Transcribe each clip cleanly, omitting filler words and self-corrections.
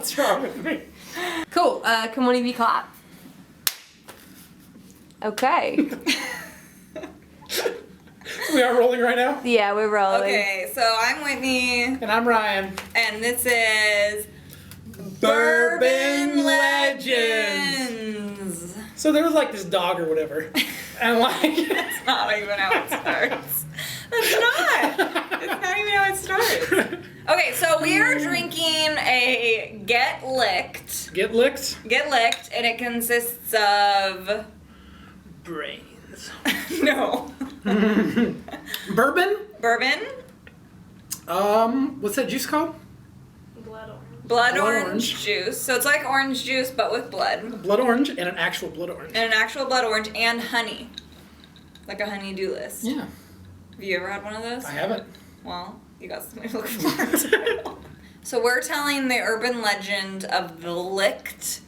What's wrong with me? Cool. Can one of you clap? Okay. We are rolling right now? Yeah, we're rolling. Okay, so I'm Whitney. And I'm Ryan. And this is Bourbon Legends. So there was like this dog or whatever. And like... That's not even how it starts. That's not. It's not even how it starts. Okay, so we are drinking a Get Licked. Get licked? Get Licked, and it consists of... Brains. No. Bourbon? Bourbon. What's that juice called? Blood orange juice. So it's like orange juice, but with blood. Blood orange and an actual blood orange. And an actual blood orange and honey. Like a honey-do list. Yeah. Have you ever had one of those? I haven't. Well, you got something to look forward to. So we're telling the urban legend of the licked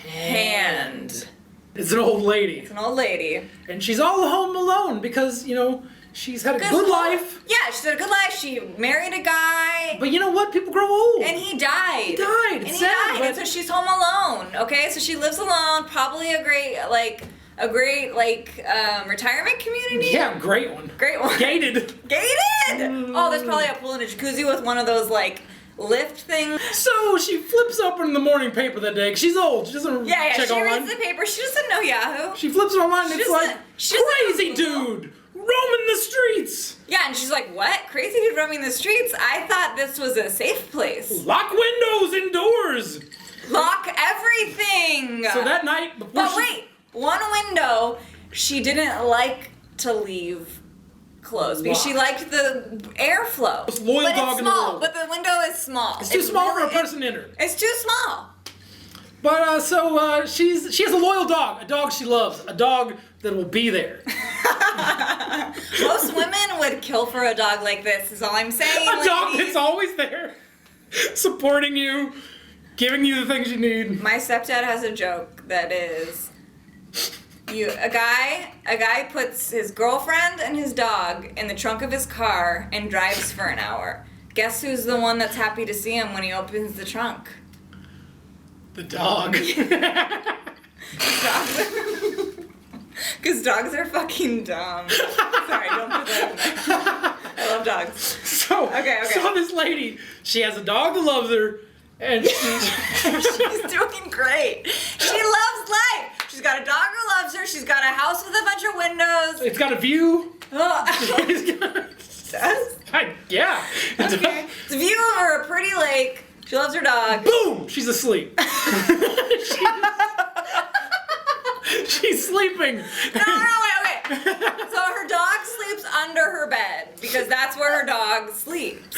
hand. It's an old lady. It's an old lady. And she's all home alone because, you know, she's had a good life. Yeah, she's had a good life. She married a guy. But you know what? People grow old. And he died. He died. And It's he sad, died. but- And so she's home alone. Okay, so she lives alone. Probably a great retirement community. Yeah, great one. Great one. Gated. Gated. Oh, there's probably a pool and a jacuzzi with one of those like lift things. So she flips open the morning paper that day. 'Cause she's old. She doesn't Yeah, check she online. reads the paper. She doesn't know Yahoo. She flips it online and it's like, she doesn't crazy dude roaming the streets. Yeah, and she's like, what? Crazy dude roaming the streets? I thought this was a safe place. Lock windows indoors. Lock everything. So that night before But wait, one window she didn't like to leave closed because she liked the airflow. Most loyal but dog it's in the small. world. But the window is small. It's too small for a person in her. It's too small. But she has a loyal dog, a dog she loves, a dog that will be there. Most women would kill for a dog like this, is all I'm saying. A dog ladies. that's always there, supporting you, giving you the things you need. My stepdad has a joke that is, a guy puts his girlfriend and his dog in the trunk of his car and drives for an hour. Guess who's the one that's happy to see him when he opens the trunk? The dog. Because dogs are fucking dumb. Sorry, don't put that in there. I love dogs. So this lady, she has a dog that loves her, and she's doing great. She loves life. She's got a dog who loves her. She's got a house with a bunch of windows. It's got a view. Oh. Yeah. Okay. It's a view over a pretty lake. She loves her dog. Boom! She's asleep. She's sleeping. No, wait. So her dog sleeps under her bed because that's where her dog sleeps.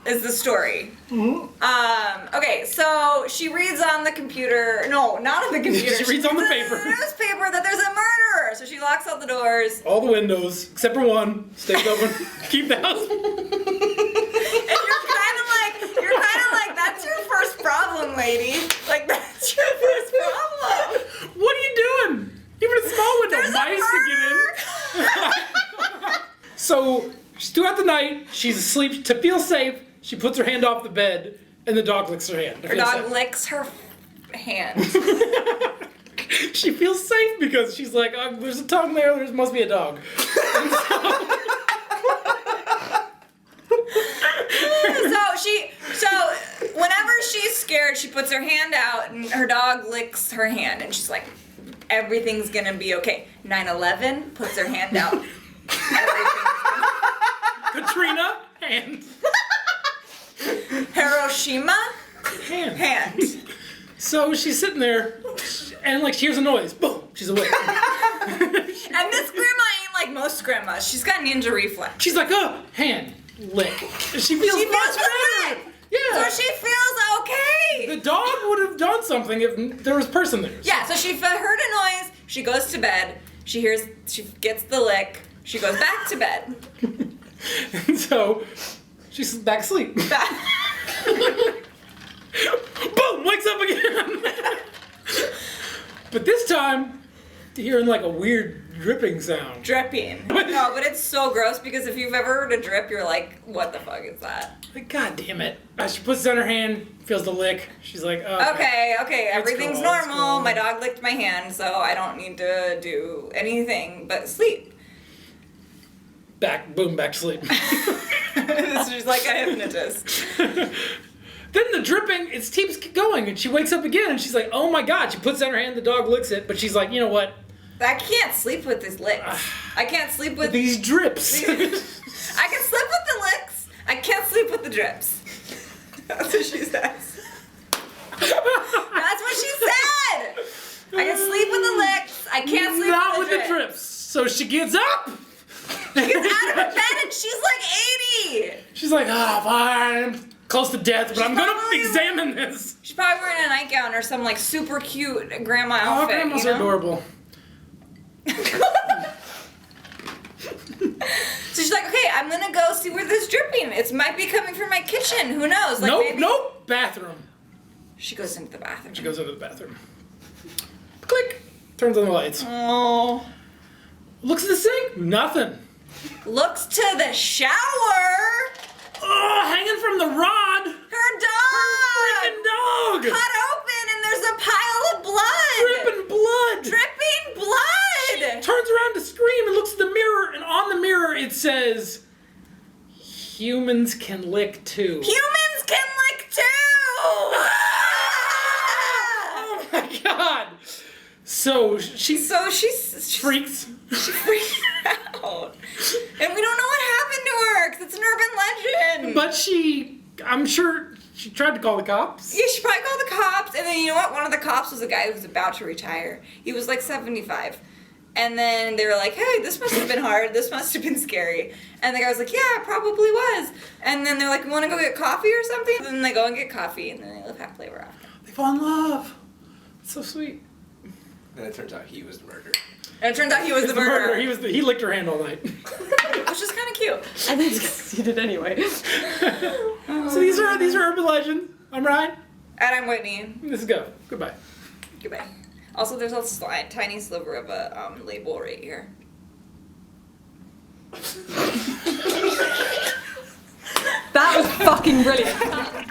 Is the story. Mm-hmm. Okay, so she reads on the computer. No, not on the computer. She reads on the paper. In the newspaper that there's a murderer. So she locks all the doors. All the windows, except for one, stays open. Keep the house. And you're kind of like, that's your first problem, lady. Like, that's your first problem. What are you doing? Even a small window, There's mice to get in. So throughout the night, she's asleep. To feel safe, she puts her hand off the bed, and the dog licks her hand. Her dog licks her hand. She feels safe because she's like, there's a tongue there. There must be a dog. So whenever she's scared, she puts her hand out and her dog licks her hand and she's like, everything's gonna be okay. 9/11 puts her hand out. Katrina, hand. Hiroshima, hand. So she's sitting there and like she hears a noise. Boom, she's awake. And this grandma ain't like most grandmas. She's got ninja reflex. She's like, hand, lick. She feels much better. Yeah. So she feels okay. The dog would have done something if there was a person there. Yeah, so she heard a noise, she goes to bed, she gets the lick, she goes back to bed. And so she's back asleep. Boom, wakes up again. But this time, hearing like a weird dripping sound. Dripping. No, but it's so gross because if you've ever heard a drip, you're like, what the fuck is that? Like, God damn it. She puts it on her hand, feels the lick. She's like, Okay, everything's cool, it's normal. cool. My dog licked my hand, so I don't need to do anything but sleep. back to sleep. She's like a hypnotist. Then the dripping, it keeps going, and she wakes up again, and she's like, oh my God. She puts it on her hand, the dog licks it, but she's like, you know what? I can't sleep with these licks. I can't sleep with These drips. I can sleep with the licks. I can't sleep with the drips. That's what she says. That's what she said. I can sleep with the licks. I can't sleep Not with with the the drips. So she gets up. She gets out of her bed and she's like 80. She's like, fine. I'm close to death, but I'm gonna probably- examine this. She's probably wearing a nightgown or some like super cute grandma Oh, outfit. grandmas you know? are adorable. So she's like, okay, I'm gonna go see where this dripping. It might be coming from my kitchen. Who knows? Like maybe... Nope. Bathroom. She goes into the bathroom. She goes into the bathroom. Click. Turns on the lights. Oh. Looks at the sink. Nothing. Looks to the shower. Oh, hanging from the rod. Her dog. Freaking dog. Cut open and there's a pile of blood. Dripping blood. Dripping blood. Turns around to scream and looks at the mirror, and on the mirror it says, humans can lick too. Humans can lick too. Oh my God. So she's freaks. She freaked out. And we don't know what happened to her because it's an urban legend. But I'm sure she tried to call the cops. Yeah, she probably called the cops. And then you know what? One of the cops was a guy who was about to retire. He was like 75. And then they were like, hey, this must have been hard. This must have been scary. And the guy was like, yeah, it probably was. And then they're like, you want to go get coffee or something? And then they go and get coffee. And then they live happily ever after. They fall in love. It's so sweet. And it turns out he was the murderer. And it turns out he was the murderer. He licked her hand all night. Which is kind of cute. And then succeeded anyway. So these are urban legends. I'm Ryan. And I'm Whitney. This is Go. Goodbye. Goodbye. Also, there's a tiny sliver of a label right here. That was fucking brilliant.